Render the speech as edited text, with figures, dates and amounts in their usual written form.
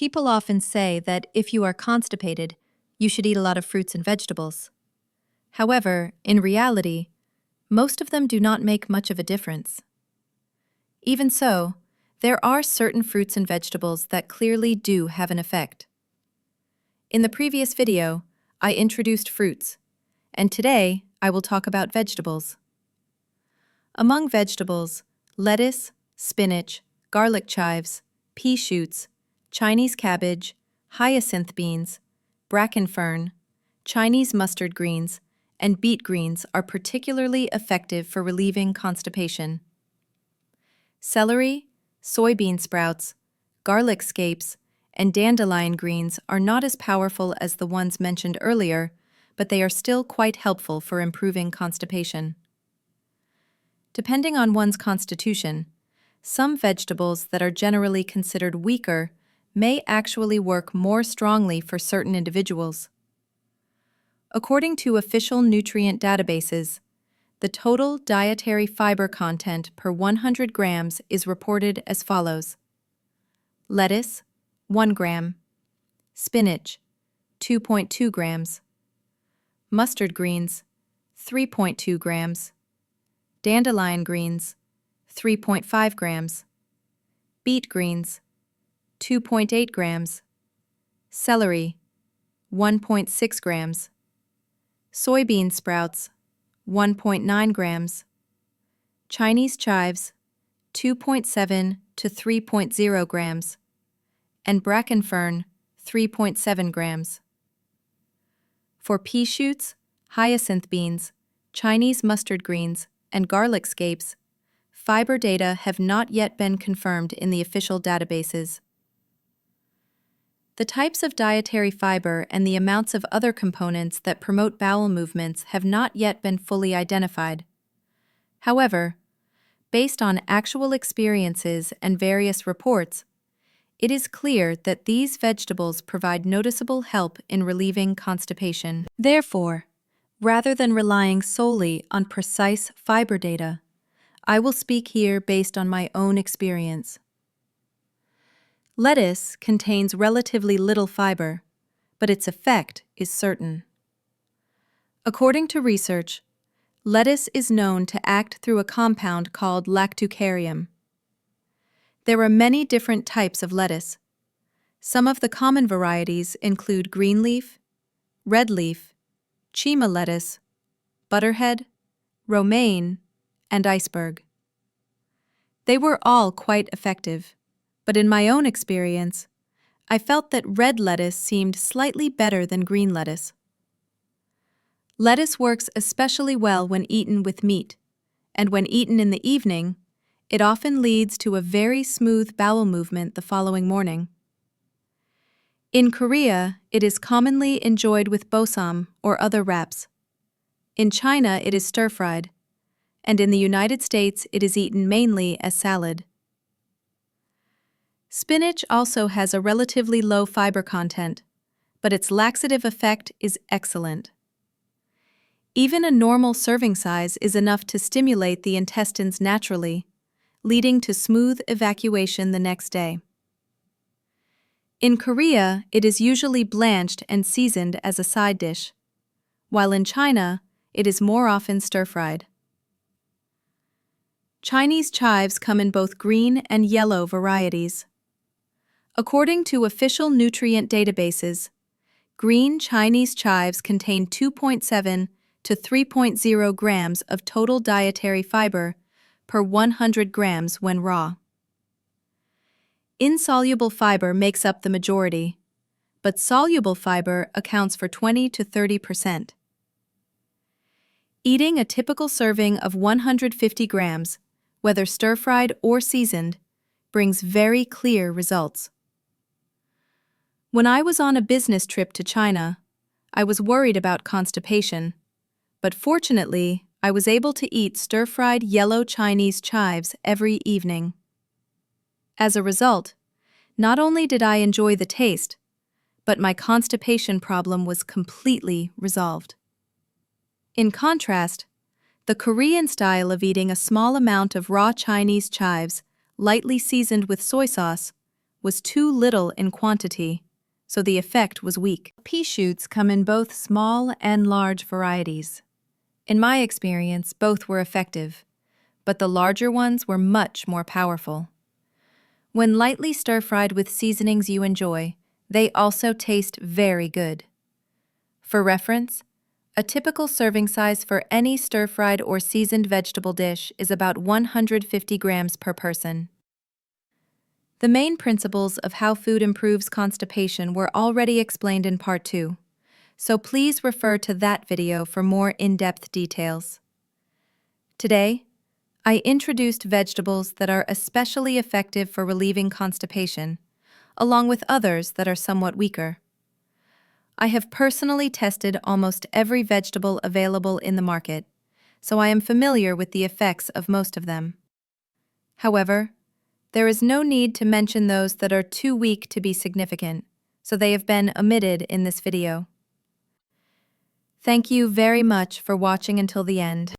People often say that if you are constipated, you should eat a lot of fruits and vegetables. However, in reality, most of them do not make much of a difference. Even so, there are certain fruits and vegetables that clearly do have an effect. In the previous video, I introduced fruits, and today I will talk about vegetables. Among vegetables, lettuce, spinach, garlic chives, pea shoots, Chinese cabbage, hyacinth beans, bracken fern, Chinese mustard greens, and beet greens are particularly effective for relieving constipation. Celery, soybean sprouts, garlic scapes, and dandelion greens are not as powerful as the ones mentioned earlier, but they are still quite helpful for improving constipation. Depending on one's constitution, some vegetables that are generally considered weaker may actually work more strongly for certain individuals. According to official nutrient databases, the total dietary fiber content per 100 grams is reported as follows: lettuce, 1 gram, spinach, 2.2 grams, mustard greens, 3.2 grams, dandelion greens, 3.5 grams, beet greens, 2.8 grams, celery, 1.6 grams, soybean sprouts, 1.9 grams, Chinese chives, 2.7 to 3.0 grams, and bracken fern, 3.7 grams. For pea shoots, hyacinth beans, Chinese mustard greens, and garlic scapes, fiber data have not yet been confirmed in the official databases. The types of dietary fiber and the amounts of other components that promote bowel movements have not yet been fully identified. However, based on actual experiences and various reports, it is clear that these vegetables provide noticeable help in relieving constipation. Therefore, rather than relying solely on precise fiber data, I will speak here based on my own experience. Lettuce contains relatively little fiber, but its effect is certain. According to research, lettuce is known to act through a compound called lactucarium. There are many different types of lettuce. Some of the common varieties include green leaf, red leaf, chima lettuce, butterhead, romaine, and iceberg. They were all quite effective, but in my own experience, I felt that red lettuce seemed slightly better than green lettuce. Lettuce works especially well when eaten with meat, and when eaten in the evening, it often leads to a very smooth bowel movement the following morning. In Korea, it is commonly enjoyed with bosam or other wraps. In China, it is stir-fried, and in the United States, it is eaten mainly as salad. Spinach also has a relatively low fiber content, but its laxative effect is excellent. Even a normal serving size is enough to stimulate the intestines naturally, leading to smooth evacuation the next day. In Korea, it is usually blanched and seasoned as a side dish, while in China, it is more often stir-fried. Chinese chives come in both green and yellow varieties. According to official nutrient databases, green Chinese chives contain 2.7 to 3.0 grams of total dietary fiber per 100 grams when raw. Insoluble fiber makes up the majority, but soluble fiber accounts for 20 to 30%. Eating a typical serving of 150 grams, whether stir-fried or seasoned, brings very clear results. When I was on a business trip to China, I was worried about constipation, but fortunately, I was able to eat stir-fried yellow Chinese chives every evening. As a result, not only did I enjoy the taste, but my constipation problem was completely resolved. In contrast, the Korean style of eating a small amount of raw Chinese chives, lightly seasoned with soy sauce, was too little in quantity, so the effect was weak. Pea shoots come in both small and large varieties. In my experience, both were effective, but the larger ones were much more powerful. When lightly stir-fried with seasonings you enjoy, they also taste very good. For reference, a typical serving size for any stir-fried or seasoned vegetable dish is about 150 grams per person. The main principles of how food improves constipation were already explained in Part 2, so please refer to that video for more in-depth details. Today, I introduced vegetables that are especially effective for relieving constipation, along with others that are somewhat weaker. I have personally tested almost every vegetable available in the market, so I am familiar with the effects of most of them. However, there is no need to mention those that are too weak to be significant, so they have been omitted in this video. Thank you very much for watching until the end.